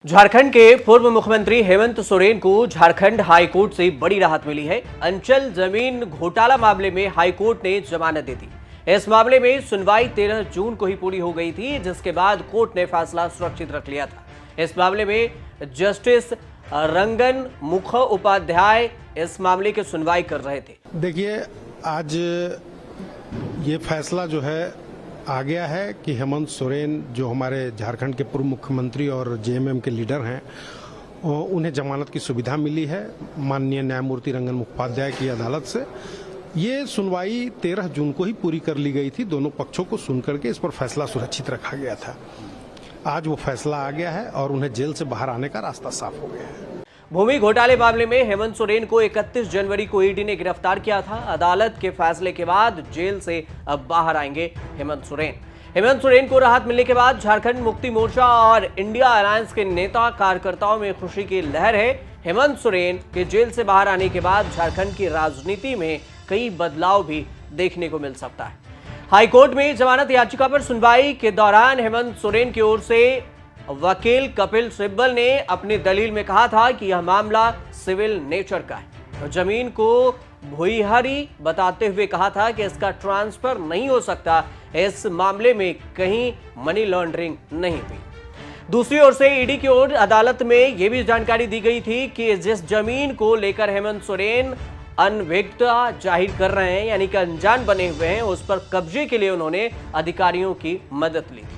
झारखंड के पूर्व मुख्यमंत्री हेमंत सोरेन को झारखंड हाईकोर्ट से बड़ी राहत मिली है। अंचल जमीन घोटाला मामले में हाईकोर्ट ने जमानत दे दी। इस मामले में सुनवाई 13 जून को ही पूरी हो गई थी, जिसके बाद कोर्ट ने फैसला सुरक्षित रख लिया था। इस मामले में जस्टिस रंगन मुखोपाध्याय इस मामले की सुनवाई कर रहे थे। देखिए, आज ये फैसला जो है आ गया है कि हेमंत सोरेन जो हमारे झारखंड के पूर्व मुख्यमंत्री और जेएमएम के लीडर हैं, उन्हें जमानत की सुविधा मिली है माननीय न्यायमूर्ति रंगन मुखोपाध्याय की अदालत से। ये सुनवाई 13 जून को ही पूरी कर ली गई थी। दोनों पक्षों को सुन करके इस पर फैसला सुरक्षित रखा गया था। आज वो फैसला आ गया है और उन्हें जेल से बाहर आने का रास्ता साफ हो गया है। भूमि घोटाले मामले में हेमंत सोरेन को 31 जनवरी को ईडी ने गिरफ्तार किया था। अदालत के फैसले के बाद जेल से अब बाहर आएंगे हेमंत सोरेन। हेमंत सोरेन को राहत मिलने के बाद झारखंड मुक्ति मोर्चा और इंडिया अलायंस के नेता कार्यकर्ताओं में खुशी की लहर है। हेमंत सोरेन के जेल से बाहर आने के बाद झारखंड की राजनीति में कई बदलाव भी देखने को मिल सकता है। हाईकोर्ट में जमानत याचिका पर सुनवाई के दौरान हेमंत सोरेन की ओर से वकील कपिल सिब्बल ने अपनी दलील में कहा था कि यह मामला सिविल नेचर का है। जमीन को भूईहारी बताते हुए कहा था कि इसका ट्रांसफर नहीं हो सकता। इस मामले में कहीं मनी लॉन्ड्रिंग नहीं हुई। दूसरी ओर से ईडी की ओर अदालत में यह भी जानकारी दी गई थी कि जिस जमीन को लेकर हेमंत सोरेन अनभिज्ञता जाहिर कर रहे हैं, यानी कि अनजान बने हुए हैं, उस पर कब्जे के लिए उन्होंने अधिकारियों की मदद ली थी।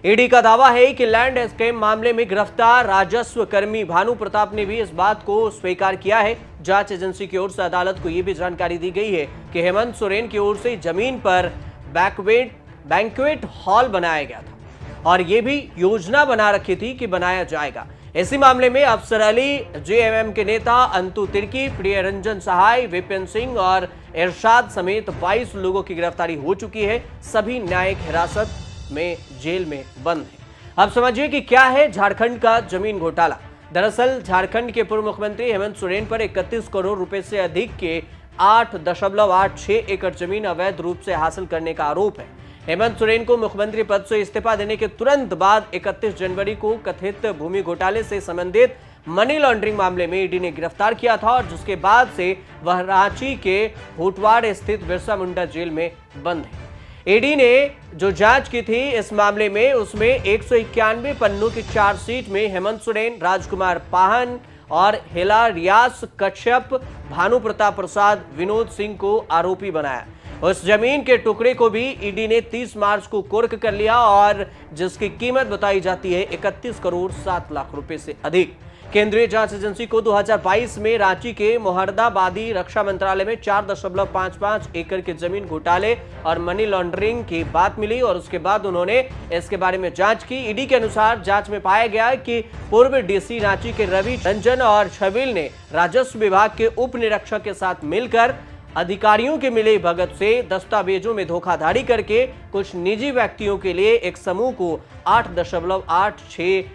ईडी का दावा है कि लैंड स्कैम मामले में गिरफ्तार राजस्व कर्मी भानु प्रताप ने भी इस बात को स्वीकार किया है। जांच एजेंसी की ओर से अदालत को यह भी जानकारी दी गई है कि हेमंत सोरेन की ओर से जमीन पर बैंक्वेट हॉल बनाया गया था और यह भी योजना बना रखी थी कि बनाया जाएगा। इसी मामले में अफसर अली, जेएमएम के नेता अंतु तिर्की, प्रियरंजन सहाय, विपिन सिंह और इरशाद समेत 22 लोगों की गिरफ्तारी हो चुकी है। सभी न्यायिक हिरासत में जेल में बंद है। अब समझिए कि क्या है झारखंड का जमीन घोटाला। दरअसल झारखंड के पूर्व मुख्यमंत्री हेमंत सोरेन पर 31 करोड़ रुपए से अधिक के 8.86 एकड़ जमीन अवैध रूप से हासिल करने का आरोप है। हेमंत सोरेन को मुख्यमंत्री पद से इस्तीफा देने के तुरंत बाद 31 जनवरी को कथित भूमि घोटाले से संबंधित मनी लॉन्ड्रिंग मामले में ईडी ने गिरफ्तार किया था और जिसके बाद से वह रांची के होटवाड़ स्थित बिरसा मुंडा जेल में बंद है। ईडी ने जो जांच की थी इस मामले में, उसमें 191 पन्नों की चार्जशीट में हेमंत सोरेन, राजकुमार पाहन और हिलारियास कश्यप, भानु प्रताप प्रसाद, विनोद सिंह को आरोपी बनाया। उस जमीन के टुकड़े को भी ईडी ने 30 मार्च को कुर्क कर लिया और जिसकी कीमत बताई जाती है 31 करोड़ 7 लाख रुपए से अधिक। केंद्रीय जांच एजेंसी को 2022 में रांची के मोहर्दाबादी रक्षा मंत्रालय में 4.55 एकड़ के जमीन घोटाले और मनी लॉन्ड्रिंग की बात मिली और उसके बाद उन्होंने इसके बारे में जांच की। ईडी के अनुसार जांच में पाया गया कि पूर्व डीसी रांची के रवि रंजन और छबिल ने राजस्व विभाग के उप निरीक्षक के साथ मिलकर अधिकारियों के मिले भगत से दस्तावेजों में धोखाधड़ी करके कुछ निजी व्यक्तियों के लिए एक समूह को 8.86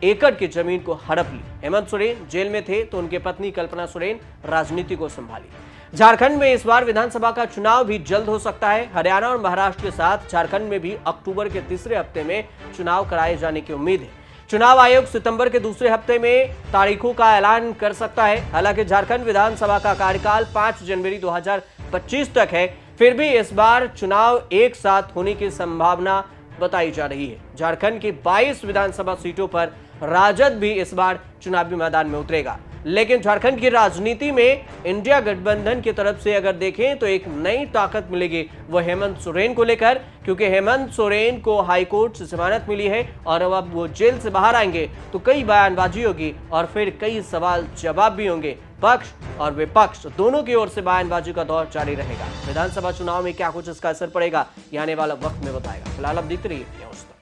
एकड़ की जमीन को हड़प ली। हेमंत सोरेन जेल में थे तो उनके पत्नी कल्पना सोरेन राजनीति को संभाली। झारखंड में इस बार विधानसभा का चुनाव भी जल्द हो सकता है। हरियाणा और महाराष्ट्र के साथ झारखंड में भी अक्टूबर के तीसरे हफ्ते में चुनाव कराए जाने की उम्मीद है। चुनाव आयोग सितंबर के दूसरे हफ्ते में तारीखों का ऐलान कर सकता है। हालांकि झारखंड विधानसभा का कार्यकाल 5 जनवरी 2025 तक है, फिर भी इस बार चुनाव एक साथ होने की संभावना बताई जा रही है। झारखंड की 22 विधानसभा सीटों पर राजद भी इस बार चुनावी मैदान में उतरेगा। लेकिन झारखंड की राजनीति में इंडिया गठबंधन की तरफ से अगर देखें तो एक नई ताकत मिलेगी, वो हेमंत सोरेन को लेकर, क्योंकि हेमंत सोरेन को हाईकोर्ट से जमानत मिली है और अब वो जेल से बाहर आएंगे तो कई बयानबाजी होगी और फिर कई सवाल जवाब भी होंगे। पक्ष और विपक्ष दोनों की ओर से बयानबाजी का दौर जारी रहेगा। विधानसभा चुनाव में क्या कुछ इसका असर पड़ेगा, ये आने वाला वक्त में बताएगा। फिलहाल अब देखते रहिए न्यूज़।